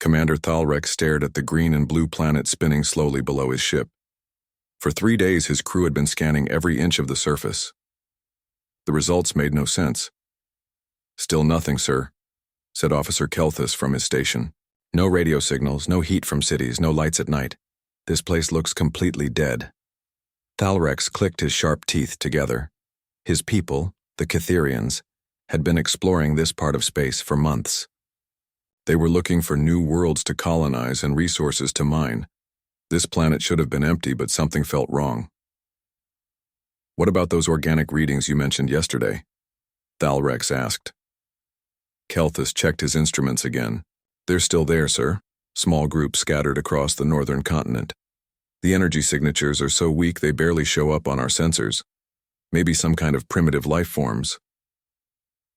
Commander Thalrex stared at the green and blue planet spinning slowly below his ship. For 3 days his crew had been scanning every inch of the surface. The results made no sense. "Still nothing, sir," said Officer Kelthus from his station. "No radio signals, no heat from cities, no lights at night. This place looks completely dead." Thalrex clicked his sharp teeth together. His people, the Catherians, had been exploring this part of space for months. They were looking for new worlds to colonize and resources to mine. This planet should have been empty, but something felt wrong. "What about those organic readings you mentioned yesterday?" Thalrex asked. Kelthus checked his instruments again. "They're still there, sir. Small groups scattered across the northern continent. The energy signatures are so weak they barely show up on our sensors. Maybe some kind of primitive life forms."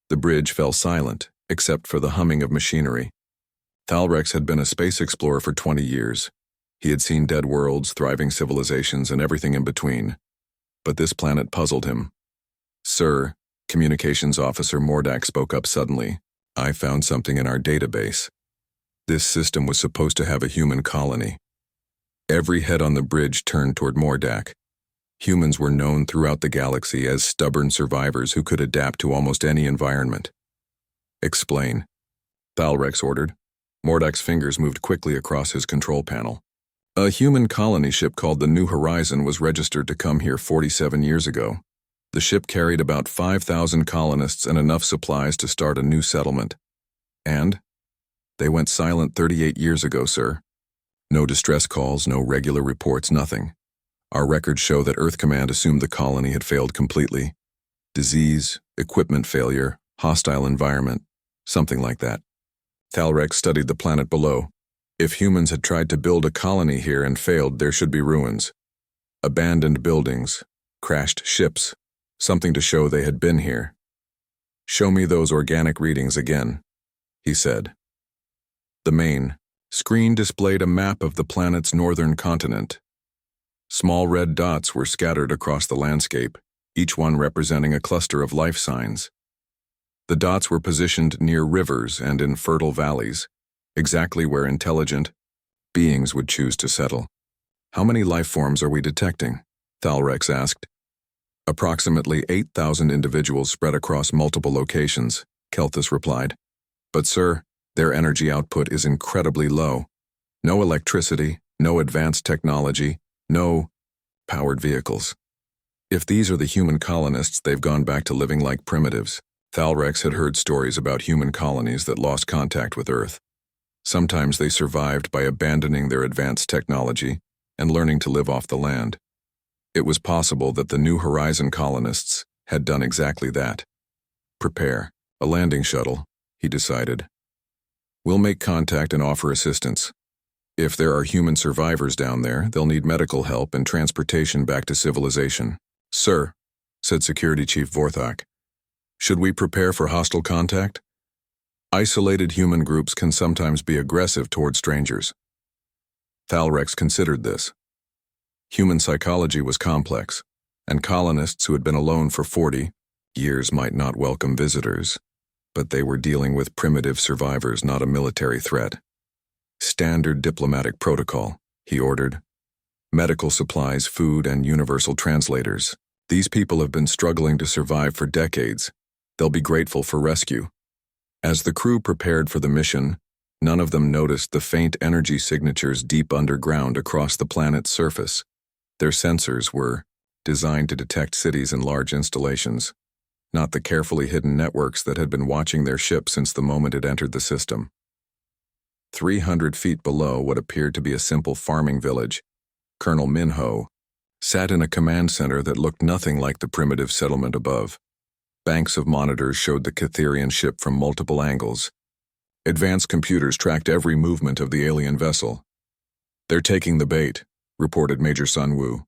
The bridge fell silent, except for the humming of machinery. Thalrex had been a space explorer for 20 years. He had seen dead worlds, thriving civilizations, and everything in between. But this planet puzzled him. "Sir," Communications Officer Mordak spoke up suddenly, "I found something in our database. This system was supposed to have a human colony." Every head on the bridge turned toward Mordak. Humans were known throughout the galaxy as stubborn survivors who could adapt to almost any environment. "Explain," Thalrex ordered. Mordak's fingers moved quickly across his control panel. "A human colony ship called the New Horizon was registered to come here 47 years ago. The ship carried about 5,000 colonists and enough supplies to start a new settlement. And they went silent 38 years ago, sir. No distress calls, no regular reports, nothing. Our records show that Earth Command assumed the colony had failed completely. Disease, equipment failure, hostile environment, something like that." Thalrex studied the planet below. If humans had tried to build a colony here and failed, there should be ruins. Abandoned buildings, crashed ships, something to show they had been here. "Show me those organic readings again," he said. The main screen displayed a map of the planet's northern continent. Small red dots were scattered across the landscape, each one representing a cluster of life signs. The dots were positioned near rivers and in fertile valleys, exactly where intelligent beings would choose to settle. "How many life forms are we detecting?" Thalrex asked. "Approximately 8,000 individuals spread across multiple locations," Kelthus replied. "But sir, their energy output is incredibly low. No electricity, no advanced technology, no powered vehicles. If these are the human colonists, they've gone back to living like primitives." Thalrex had heard stories about human colonies that lost contact with Earth. Sometimes they survived by abandoning their advanced technology and learning to live off the land. It was possible that the New Horizon colonists had done exactly that. "Prepare a landing shuttle," he decided. "We'll make contact and offer assistance. If there are human survivors down there, they'll need medical help and transportation back to civilization." "Sir," said Security Chief Vorthak, "should we prepare for hostile contact? Isolated human groups can sometimes be aggressive toward strangers." Thalrex considered this. Human psychology was complex, and colonists who had been alone for 40 years might not welcome visitors, but they were dealing with primitive survivors, not a military threat. "Standard diplomatic protocol," he ordered. "Medical supplies, food, and universal translators. These people have been struggling to survive for decades. They'll be grateful for rescue." As the crew prepared for the mission, none of them noticed the faint energy signatures deep underground across the planet's surface. Their sensors were designed to detect cities and large installations, not the carefully hidden networks that had been watching their ship since the moment it entered the system. 300 feet below what appeared to be a simple farming village, Colonel Minho sat in a command center that looked nothing like the primitive settlement above. Banks of monitors showed the Catherian ship from multiple angles. Advanced computers tracked every movement of the alien vessel. "They're taking the bait," reported Major Sunwoo.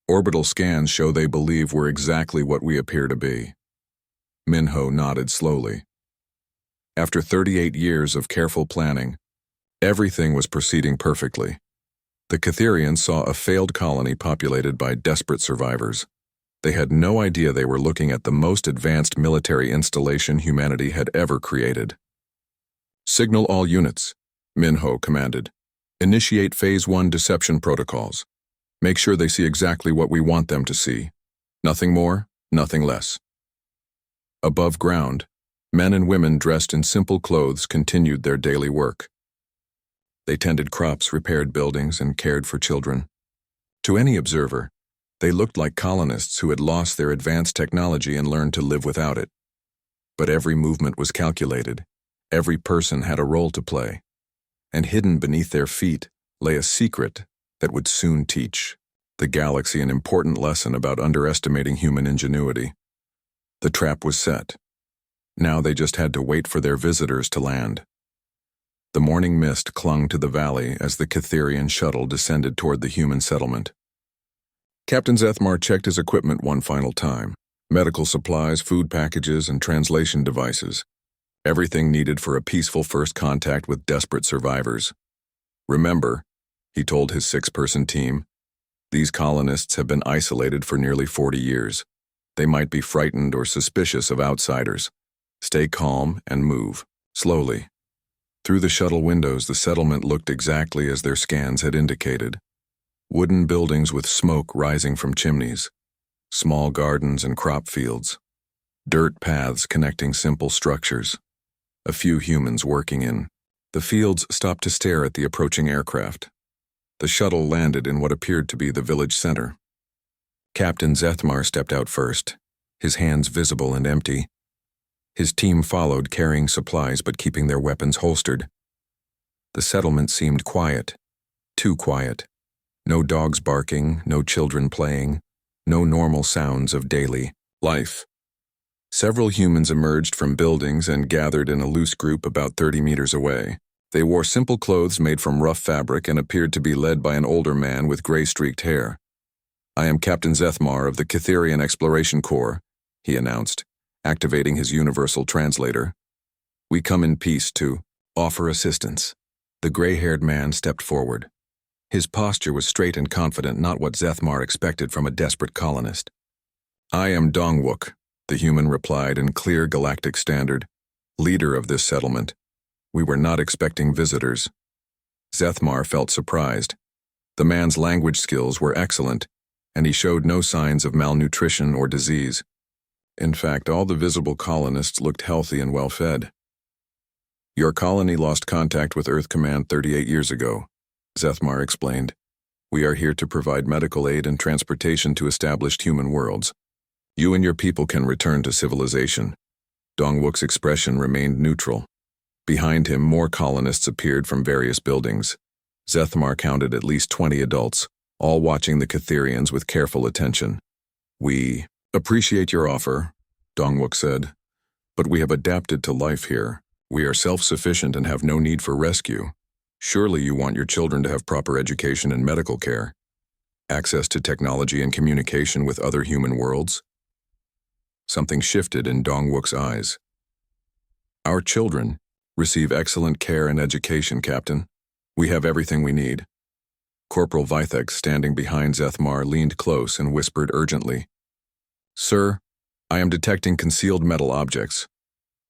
"Orbital scans show they believe we're exactly what we appear to be." Minho nodded slowly. After 38 years of careful planning, everything was proceeding perfectly. The Catherians saw a failed colony populated by desperate survivors. They had no idea they were looking at the most advanced military installation humanity had ever created. "Signal all units. Minho commanded. Initiate Phase 1 deception protocols. Make sure they see exactly what we want them to see. Nothing more, nothing less. Above ground, men and women dressed in simple clothes continued their daily work. They tended crops, repaired buildings, and cared for children. To any observer, they looked like colonists who had lost their advanced technology and learned to live without it. But every movement was calculated. Every person had a role to play. And hidden beneath their feet lay a secret that would soon teach the galaxy an important lesson about underestimating human ingenuity. The trap was set. Now they just had to wait for their visitors to land. The morning mist clung to the valley as the Catherian shuttle descended toward the human settlement. Captain Zethmar checked his equipment one final time. Medical supplies, food packages, and translation devices. Everything needed for a peaceful first contact with desperate survivors. Remember, he told his 6-person team, these colonists have been isolated for nearly 40 years. They might be frightened or suspicious of outsiders. Stay calm and move, slowly. Through the shuttle windows, the settlement looked exactly as their scans had indicated. Wooden buildings with smoke rising from chimneys. Small gardens and crop fields. Dirt paths connecting simple structures. A few humans working in. The fields stopped to stare at the approaching aircraft. The shuttle landed in what appeared to be the village center. Captain Zethmar stepped out first, his hands visible and empty. His team followed, carrying supplies but keeping their weapons holstered. The settlement seemed quiet, too quiet. No dogs barking, no children playing, no normal sounds of daily life. Several humans emerged from buildings and gathered in a loose group about 30 meters away. They wore simple clothes made from rough fabric and appeared to be led by an older man with gray-streaked hair. "I am Captain Zethmar of the Catherian Exploration Corps," he announced, activating his universal translator. "We come in peace to offer assistance." The gray-haired man stepped forward. His posture was straight and confident, not what Zethmar expected from a desperate colonist. "I am Dongwook," the human replied in clear galactic standard, "leader of this settlement. We were not expecting visitors." Zethmar felt surprised. The man's language skills were excellent, and he showed no signs of malnutrition or disease. In fact, all the visible colonists looked healthy and well-fed. "Your colony lost contact with Earth Command 38 years ago," Zethmar explained. "We are here to provide medical aid and transportation to established human worlds. You and your people can return to civilization." Dongwook's expression remained neutral. Behind him, more colonists appeared from various buildings. Zethmar counted at least 20 adults, all watching the Catherians with careful attention. "We appreciate your offer," Dongwook said, "but we have adapted to life here. We are self-sufficient and have no need for rescue. Surely you want your children to have proper education and medical care, access to technology and communication with other human worlds?" Something shifted in Dongwook's eyes. "Our children receive excellent care and education, Captain. We have everything we need." Corporal Vithek, standing behind Zethmar, leaned close and whispered urgently, "Sir, I am detecting concealed metal objects.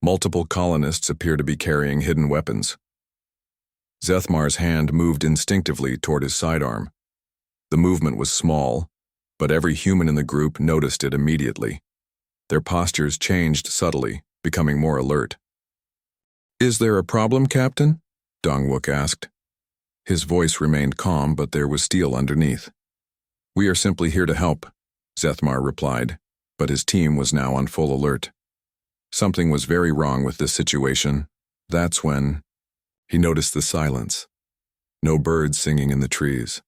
Multiple colonists appear to be carrying hidden weapons." Zethmar's hand moved instinctively toward his sidearm. The movement was small, but every human in the group noticed it immediately. Their postures changed subtly, becoming more alert. "Is there a problem, Captain?" Dongwook asked. His voice remained calm, but there was steel underneath. "We are simply here to help," Zethmar replied, but his team was now on full alert. Something was very wrong with this situation. That's when he noticed the silence. No birds singing in the trees.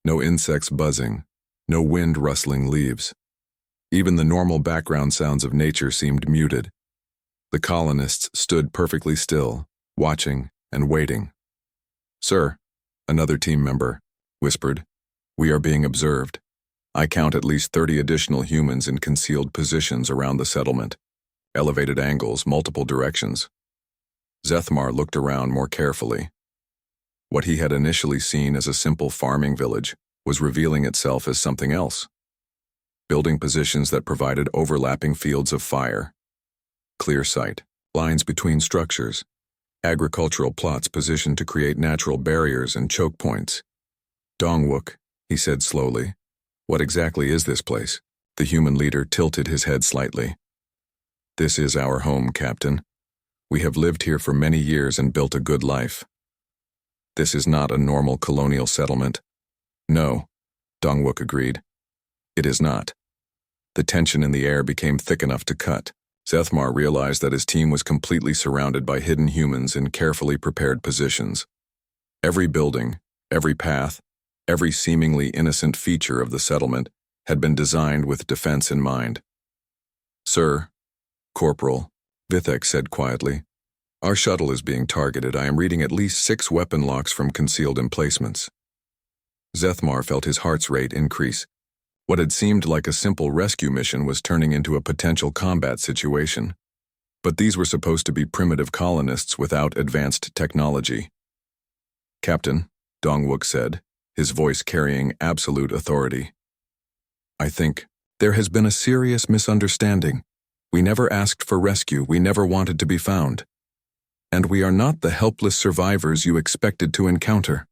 No insects buzzing. No wind rustling leaves. Even the normal background sounds of nature seemed muted. The colonists stood perfectly still, watching and waiting. "Sir," another team member whispered, "we are being observed. I count at least 30 additional humans in concealed positions around the settlement. Elevated angles, multiple directions." Zethmar looked around more carefully. What he had initially seen as a simple farming village was revealing itself as something else. Building positions that provided overlapping fields of fire. Clear sight, lines between structures, agricultural plots positioned to create natural barriers and choke points. Dongwook, he said slowly. What exactly is this place? The human leader tilted his head slightly. This is our home, Captain. We have lived here for many years and built a good life. This is not a normal colonial settlement. No, Dongwook agreed. It is not. The tension in the air became thick enough to cut. Zethmar realized that his team was completely surrounded by hidden humans in carefully prepared positions. Every building, every path, every seemingly innocent feature of the settlement had been designed with defense in mind. Sir, Corporal, Vithek said quietly, our shuttle is being targeted. I am reading at least 6 weapon locks from concealed emplacements. Zethmar felt his heart's rate increase. What had seemed like a simple rescue mission was turning into a potential combat situation. But these were supposed to be primitive colonists without advanced technology. Captain, Dongwook said, his voice carrying absolute authority. I think there has been a serious misunderstanding. We never asked for rescue. We never wanted to be found. And we are not the helpless survivors you expected to encounter.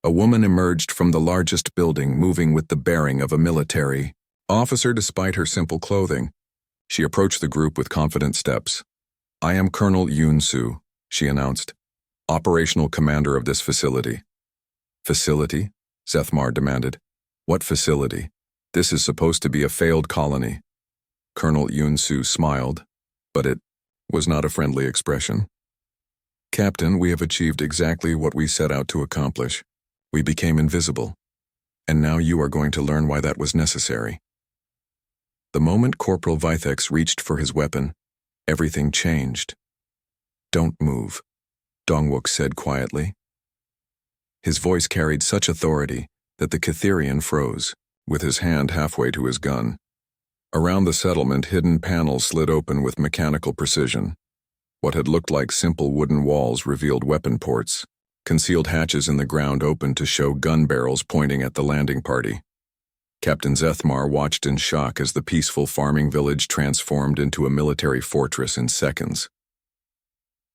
A woman emerged from the largest building, moving with the bearing of a military officer despite her simple clothing. She approached the group with confident steps. I am Colonel Yoon-soo, she announced, operational commander of this facility. Facility? Zethmar demanded. What facility? This is supposed to be a failed colony. Colonel Yoon-soo smiled, but it was not a friendly expression. Captain, we have achieved exactly what we set out to accomplish. We became invisible. And now you are going to learn why that was necessary. The moment Corporal Vithek reached for his weapon, everything changed. Don't move, Dongwook said quietly. His voice carried such authority that the Catherian froze, with his hand halfway to his gun. Around the settlement, hidden panels slid open with mechanical precision. What had looked like simple wooden walls revealed weapon ports. Concealed hatches in the ground opened to show gun barrels pointing at the landing party. Captain Zethmar watched in shock as the peaceful farming village transformed into a military fortress in seconds.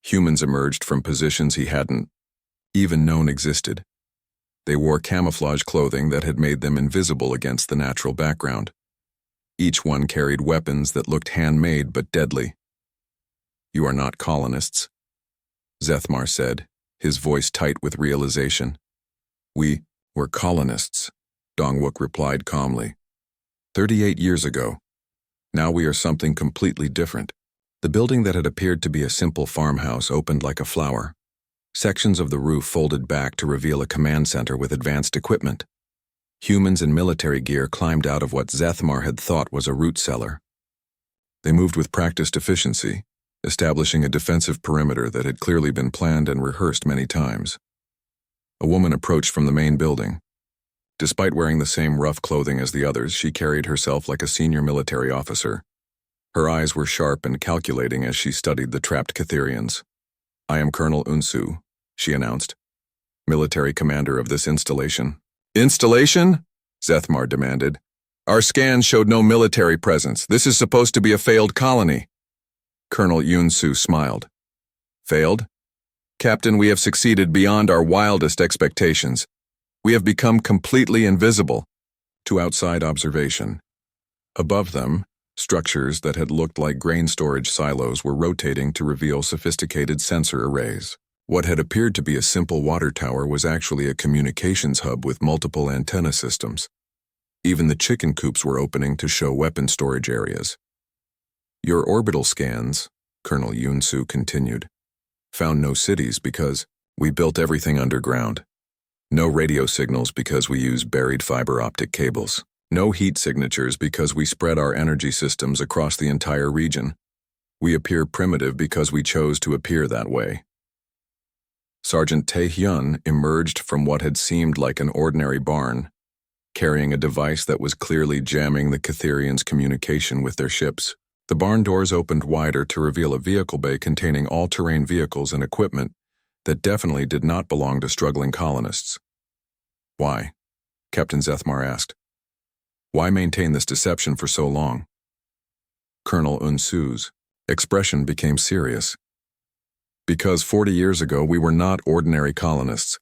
Humans emerged from positions he hadn't even known existed. They wore camouflage clothing that had made them invisible against the natural background. Each one carried weapons that looked handmade but deadly. You are not colonists, Zethmar said, his voice tight with realization. We were colonists, Dongwook replied calmly. 38 years ago. Now we are something completely different. The building that had appeared to be a simple farmhouse opened like a flower. Sections of the roof folded back to reveal a command center with advanced equipment. Humans in military gear climbed out of what Zethmar had thought was a root cellar. They moved with practiced efficiency, establishing a defensive perimeter that had clearly been planned and rehearsed many times. A woman approached from the main building. Despite wearing the same rough clothing as the others, she carried herself like a senior military officer. Her eyes were sharp and calculating as she studied the trapped Catherians. I am Colonel Unsu, she announced, military commander of this installation. Installation? Zethmar demanded. Our scans showed no military presence. This is supposed to be a failed colony. Colonel Yoon-soo smiled. Failed? Captain, we have succeeded beyond our wildest expectations. We have become completely invisible to outside observation. Above them, structures that had looked like grain storage silos were rotating to reveal sophisticated sensor arrays. What had appeared to be a simple water tower was actually a communications hub with multiple antenna systems. Even the chicken coops were opening to show weapon storage areas. Your orbital scans, Colonel Yoon-soo continued, found no cities because we built everything underground. No radio signals because we use buried fiber optic cables. No heat signatures because we spread our energy systems across the entire region. We appear primitive because we chose to appear that way. Sergeant Tae-hyun emerged from what had seemed like an ordinary barn, carrying a device that was clearly jamming the Catherians' communication with their ships. The barn doors opened wider to reveal a vehicle bay containing all-terrain vehicles and equipment that definitely did not belong to struggling colonists. Why? Captain Zethmar asked. Why maintain this deception for so long? Colonel Unsu's expression became serious. Because 40 years ago we were not ordinary colonists.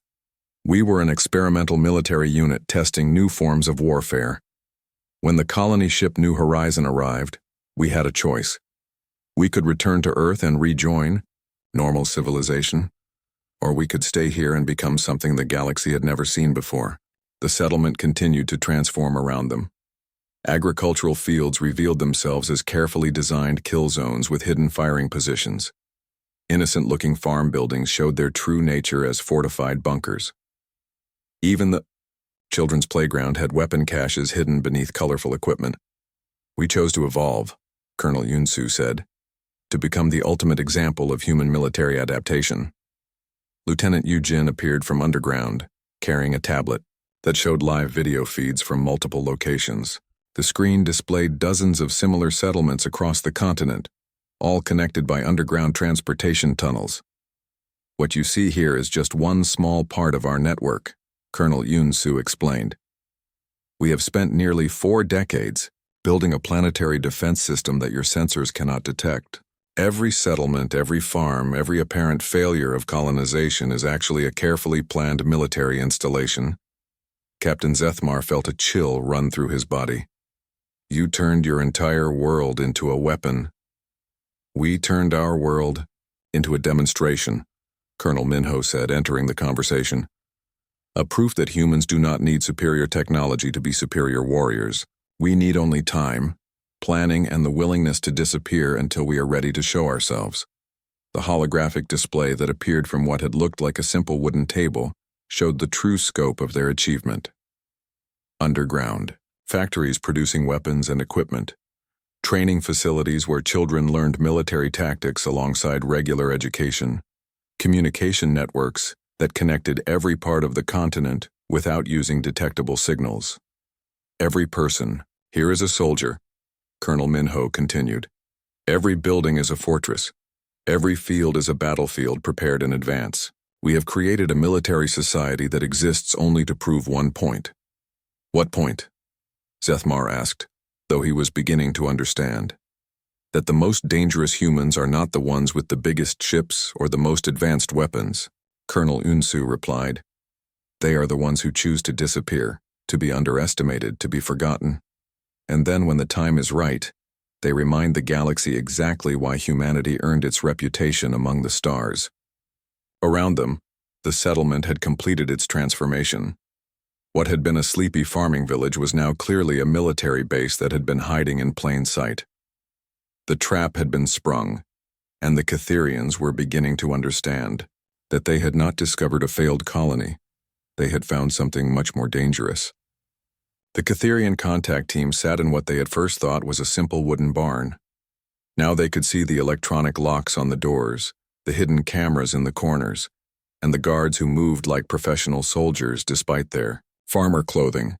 We were an experimental military unit testing new forms of warfare. When the colony ship New Horizon arrived, we had a choice. We could return to Earth and rejoin normal civilization, or we could stay here and become something the galaxy had never seen before. The settlement continued to transform around them. Agricultural fields revealed themselves as carefully designed kill zones with hidden firing positions. Innocent-looking farm buildings showed their true nature as fortified bunkers. Even the children's playground had weapon caches hidden beneath colorful equipment. We chose to evolve, Colonel Yunsu said, to become the ultimate example of human military adaptation. Lieutenant Yujin appeared from underground, carrying a tablet that showed live video feeds from multiple locations. The screen displayed dozens of similar settlements across the continent, all connected by underground transportation tunnels. What you see here is just one small part of our network, Colonel Yunsu explained. We have spent nearly 4 decades building a planetary defense system that your sensors cannot detect. Every settlement, every farm, every apparent failure of colonization is actually a carefully planned military installation. Captain Zethmar felt a chill run through his body. You turned your entire world into a weapon. We turned our world into a demonstration, Colonel Minho said, entering the conversation. A proof that humans do not need superior technology to be superior warriors. We need only time, planning, and the willingness to disappear until we are ready to show ourselves. The holographic display that appeared from what had looked like a simple wooden table showed the true scope of their achievement. Underground, factories producing weapons and equipment, training facilities where children learned military tactics alongside regular education, communication networks that connected every part of the continent without using detectable signals. Every person, here is a soldier, Colonel Minho continued. Every building is a fortress. Every field is a battlefield prepared in advance. We have created a military society that exists only to prove one point. What point? Zethmar asked, though he was beginning to understand. That the most dangerous humans are not the ones with the biggest ships or the most advanced weapons, Colonel Yunsu replied. They are the ones who choose to disappear, to be underestimated, to be forgotten. And then when the time is right, they remind the galaxy exactly why humanity earned its reputation among the stars. Around them, the settlement had completed its transformation. What had been a sleepy farming village was now clearly a military base that had been hiding in plain sight. The trap had been sprung, and the Catherians were beginning to understand that they had not discovered a failed colony. They had found something much more dangerous. The Catherian contact team sat in what they at first thought was a simple wooden barn. Now they could see the electronic locks on the doors, the hidden cameras in the corners, and the guards who moved like professional soldiers despite their farmer clothing.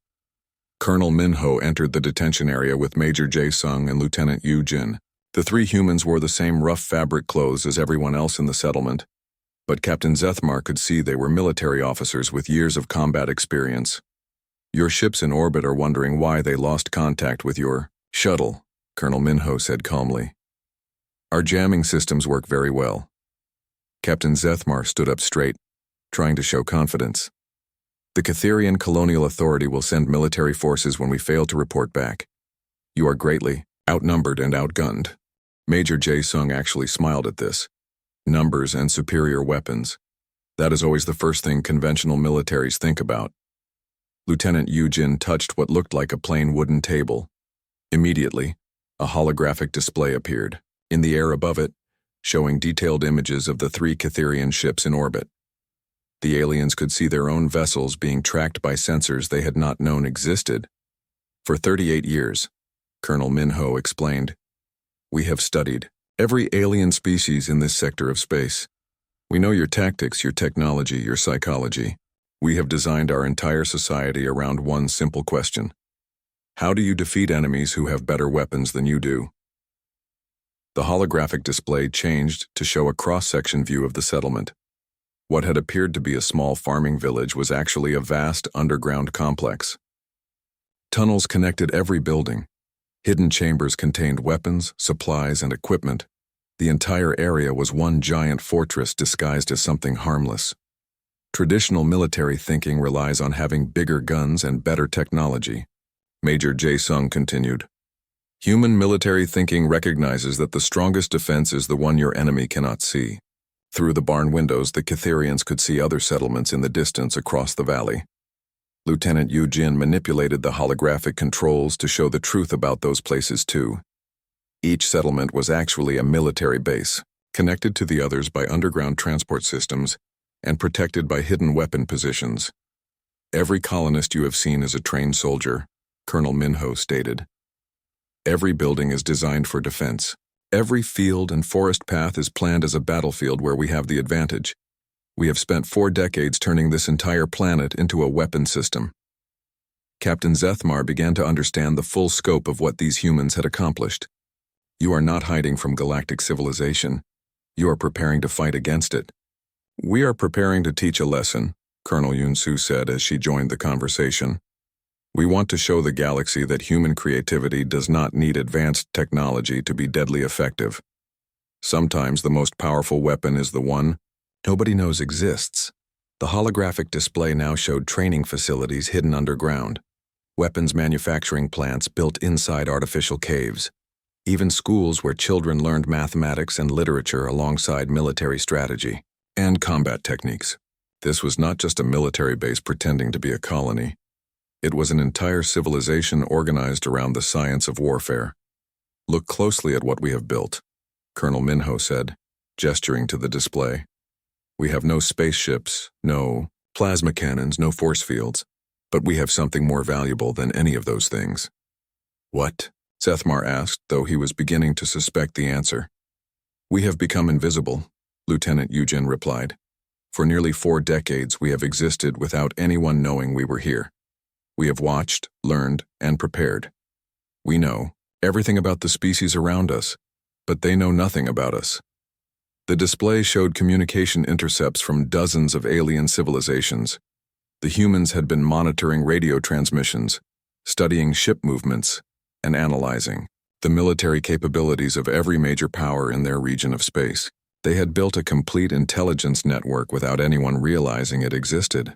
Colonel Minho entered the detention area with Major Jae-sung and Lieutenant Yu-jin. The 3 humans wore the same rough fabric clothes as everyone else in the settlement, but Captain Zethmar could see they were military officers with years of combat experience. Your ships in orbit are wondering why they lost contact with your shuttle, Colonel Minho said calmly. Our jamming systems work very well. Captain Zethmar stood up straight, trying to show confidence. The Catherian Colonial Authority will send military forces when we fail to report back. You are greatly outnumbered and outgunned. Major Jae-sung actually smiled at this. Numbers and superior weapons. That is always the first thing conventional militaries think about. Lieutenant Yu-jin touched what looked like a plain wooden table. Immediately, a holographic display appeared, in the air above it, showing detailed images of the 3 Catherian ships in orbit. The aliens could see their own vessels being tracked by sensors they had not known existed. For 38 years, Colonel Minho explained, we have studied every alien species in this sector of space. We know your tactics, your technology, your psychology. We have designed our entire society around one simple question. How do you defeat enemies who have better weapons than you do? The holographic display changed to show a cross-section view of the settlement. What had appeared to be a small farming village was actually a vast underground complex. Tunnels connected every building. Hidden chambers contained weapons, supplies, and equipment. The entire area was one giant fortress disguised as something harmless. Traditional military thinking relies on having bigger guns and better technology. Major Jae-sung continued. Human military thinking recognizes that the strongest defense is the one your enemy cannot see. Through the barn windows, the Catherians could see other settlements in the distance across the valley. Lieutenant Yu Jin manipulated the holographic controls to show the truth about those places too. Each settlement was actually a military base, connected to the others by underground transport systems and protected by hidden weapon positions. Every colonist you have seen is a trained soldier, Colonel Minho stated. Every building is designed for defense. Every field and forest path is planned as a battlefield where we have the advantage. We have spent 4 decades turning this entire planet into a weapon system. Captain Zethmar began to understand the full scope of what these humans had accomplished. You are not hiding from galactic civilization. You are preparing to fight against it. We are preparing to teach a lesson, Colonel Yun-Su said as she joined the conversation. We want to show the galaxy that human creativity does not need advanced technology to be deadly effective. Sometimes the most powerful weapon is the one nobody knows exists. The holographic display now showed training facilities hidden underground, weapons manufacturing plants built inside artificial caves, even schools where children learned mathematics and literature alongside military strategy and combat techniques. This was not just a military base pretending to be a colony. It was an entire civilization organized around the science of warfare. Look closely at what we have built, Colonel Minho said, gesturing to the display. We have no spaceships, no plasma cannons, no force fields, but we have something more valuable than any of those things. What? Zethmar asked, though he was beginning to suspect the answer. We have become invisible, Lieutenant Yujin replied. For nearly 4 decades we have existed without anyone knowing we were here. We have watched, learned, and prepared. We know everything about the species around us, but they know nothing about us. The display showed communication intercepts from dozens of alien civilizations. The humans had been monitoring radio transmissions, studying ship movements, and analyzing the military capabilities of every major power in their region of space. They had built a complete intelligence network without anyone realizing it existed.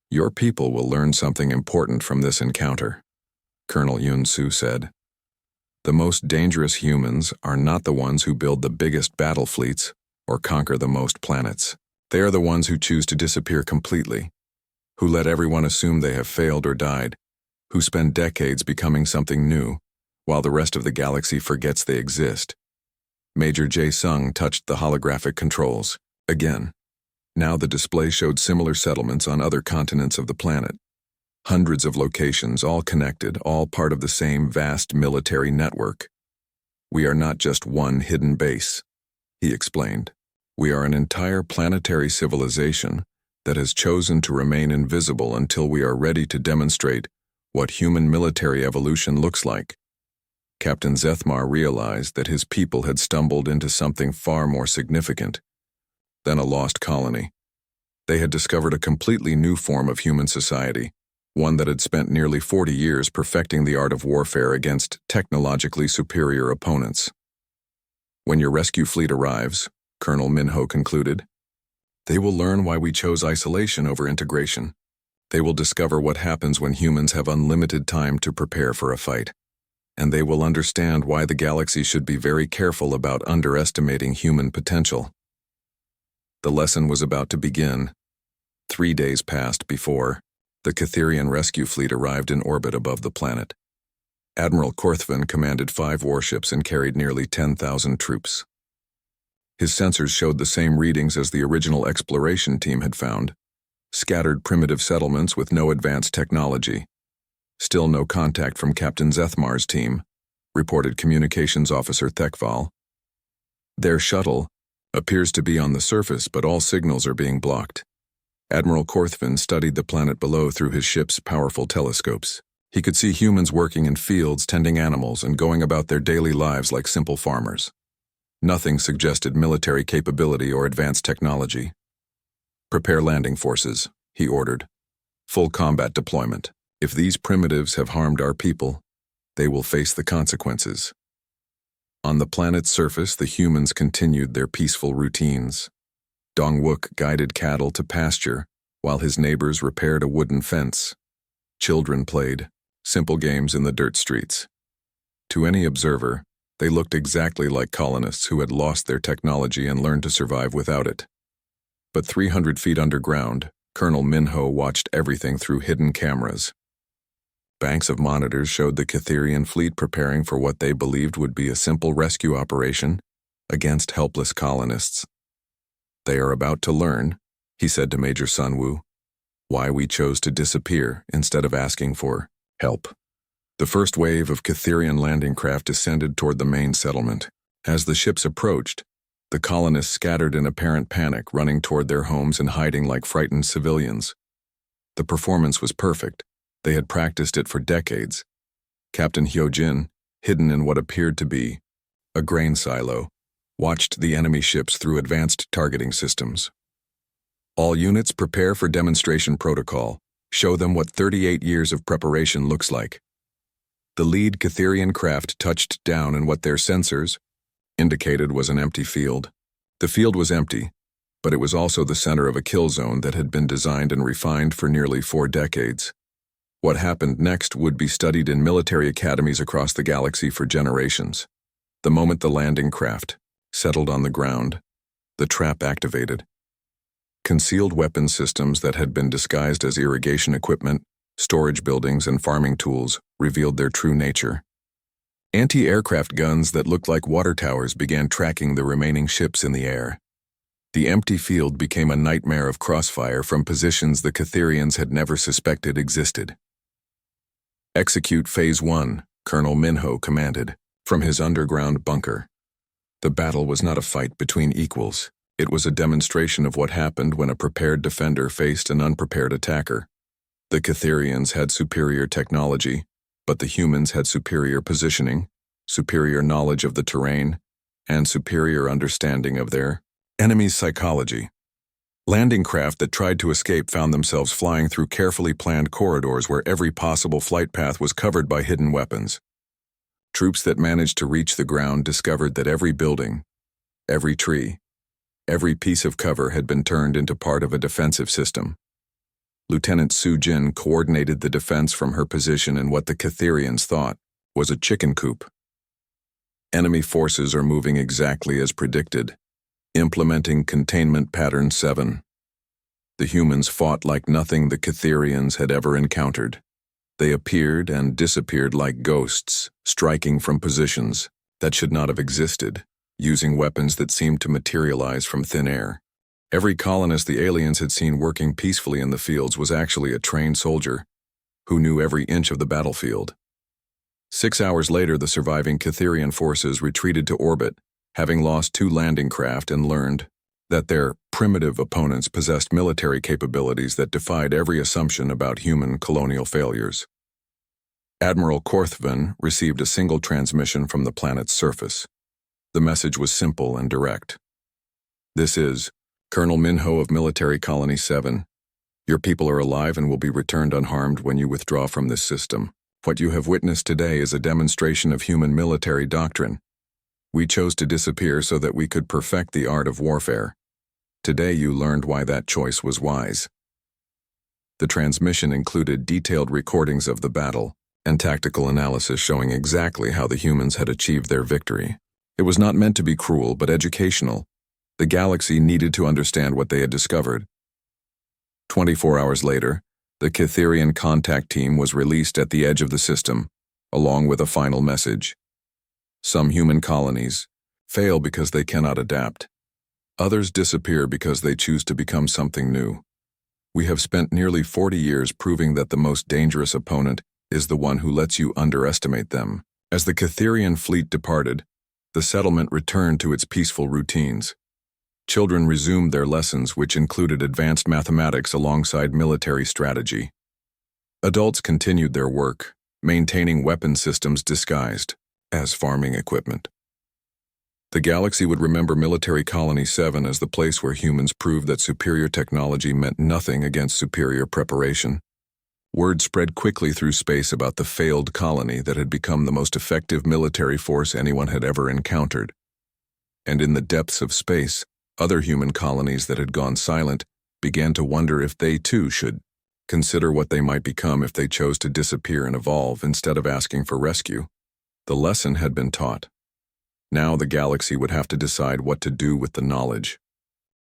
Your people will learn something important from this encounter, Colonel Yun-Su said. The most dangerous humans are not the ones who build the biggest battle fleets or conquer the most planets. They are the ones who choose to disappear completely, who let everyone assume they have failed or died, who spend decades becoming something new, while the rest of the galaxy forgets they exist. Major Jae-sung touched the holographic controls. Again. Now the display showed similar settlements on other continents of the planet. Hundreds of locations, all connected, all part of the same vast military network. We are not just one hidden base, he explained. We are an entire planetary civilization that has chosen to remain invisible until we are ready to demonstrate what human military evolution looks like. Captain Zethmar realized that his people had stumbled into something far more significant than a lost colony. They had discovered a completely new form of human society, one that had spent nearly 40 years perfecting the art of warfare against technologically superior opponents. When your rescue fleet arrives, Colonel Minho concluded, they will learn why we chose isolation over integration. They will discover what happens when humans have unlimited time to prepare for a fight. And they will understand why the galaxy should be very careful about underestimating human potential. The lesson was about to begin. 3 days passed before the Catherian rescue fleet arrived in orbit above the planet. Admiral Korthvan commanded 5 warships and carried nearly 10,000 troops. His sensors showed the same readings as the original exploration team had found: scattered primitive settlements with no advanced technology. Still no contact from Captain Zethmar's team, reported Communications Officer Thekval. Their shuttle appears to be on the surface, but all signals are being blocked. Admiral Korthvan studied the planet below through his ship's powerful telescopes. He could see humans working in fields, tending animals, and going about their daily lives like simple farmers. Nothing suggested military capability or advanced technology. Prepare landing forces, he ordered. Full combat deployment. If these primitives have harmed our people, they will face the consequences. On the planet's surface, the humans continued their peaceful routines. Dongwook guided cattle to pasture, while his neighbors repaired a wooden fence. Children played simple games in the dirt streets. To any observer, they looked exactly like colonists who had lost their technology and learned to survive without it. But 300 feet underground, Colonel Minho watched everything through hidden cameras. Banks of monitors showed the Catherian fleet preparing for what they believed would be a simple rescue operation against helpless colonists. "They are about to learn," he said to Major Sunwoo, "why we chose to disappear instead of asking for help." The first wave of Catherian landing craft descended toward the main settlement. As the ships approached, the colonists scattered in apparent panic, running toward their homes and hiding like frightened civilians. The performance was perfect. They had practiced it for decades. Captain Hyojin, hidden in what appeared to be a grain silo, watched the enemy ships through advanced targeting systems. "All units prepare for demonstration protocol. Show them what 38 years of preparation looks like." The lead Catherian craft touched down in what their sensors indicated was an empty field. The field was empty, but it was also the center of a kill zone that had been designed and refined for nearly 4 decades. What happened next would be studied in military academies across the galaxy for generations. The moment the landing craft settled on the ground, the trap activated. Concealed weapon systems that had been disguised as irrigation equipment, storage buildings, and farming tools revealed their true nature. Anti-aircraft guns that looked like water towers began tracking the remaining ships in the air. The empty field became a nightmare of crossfire from positions the Catherians had never suspected existed. "Execute Phase 1, Colonel Minho commanded, from his underground bunker." The battle was not a fight between equals. It was a demonstration of what happened when a prepared defender faced an unprepared attacker. The Catherians had superior technology, but the humans had superior positioning, superior knowledge of the terrain, and superior understanding of their enemy's psychology. Landing craft that tried to escape found themselves flying through carefully planned corridors where every possible flight path was covered by hidden weapons. Troops that managed to reach the ground discovered that every building, every tree, every piece of cover had been turned into part of a defensive system. Lieutenant Su Jin coordinated the defense from her position in what the Catherians thought was a chicken coop. Enemy forces are moving exactly as predicted, implementing Containment Pattern 7. The humans fought like nothing the Catherians had ever encountered. They appeared and disappeared like ghosts, striking from positions that should not have existed, using weapons that seemed to materialize from thin air. Every colonist the aliens had seen working peacefully in the fields was actually a trained soldier who knew every inch of the battlefield. 6 hours later, the surviving Catherian forces retreated to orbit, having lost 2 landing craft, and learned that their primitive opponents possessed military capabilities that defied every assumption about human colonial failures. Admiral Korthvan received a single transmission from the planet's surface. The message was simple and direct. "This is Colonel Minho of Military Colony 7. Your people are alive and will be returned unharmed when you withdraw from this system. What you have witnessed today is a demonstration of human military doctrine. We chose to disappear so that we could perfect the art of warfare. Today you learned why that choice was wise." The transmission included detailed recordings of the battle and tactical analysis showing exactly how the humans had achieved their victory. It was not meant to be cruel, but educational. The galaxy needed to understand what they had discovered. 24 hours later, the Catherian contact team was released at the edge of the system, along with a final message. Some human colonies fail because they cannot adapt. Others disappear because they choose to become something new. We have spent nearly 40 years proving that the most dangerous opponent is the one who lets you underestimate them. As the Catherian fleet departed, the settlement returned to its peaceful routines. Children resumed their lessons, which included advanced mathematics alongside military strategy. Adults continued their work, maintaining weapon systems disguised as farming equipment. The galaxy would remember Military Colony 7 as the place where humans proved that superior technology meant nothing against superior preparation. Word spread quickly through space about the failed colony that had become the most effective military force anyone had ever encountered. And in the depths of space, other human colonies that had gone silent began to wonder if they too should consider what they might become if they chose to disappear and evolve instead of asking for rescue. The lesson had been taught. Now the galaxy would have to decide what to do with the knowledge.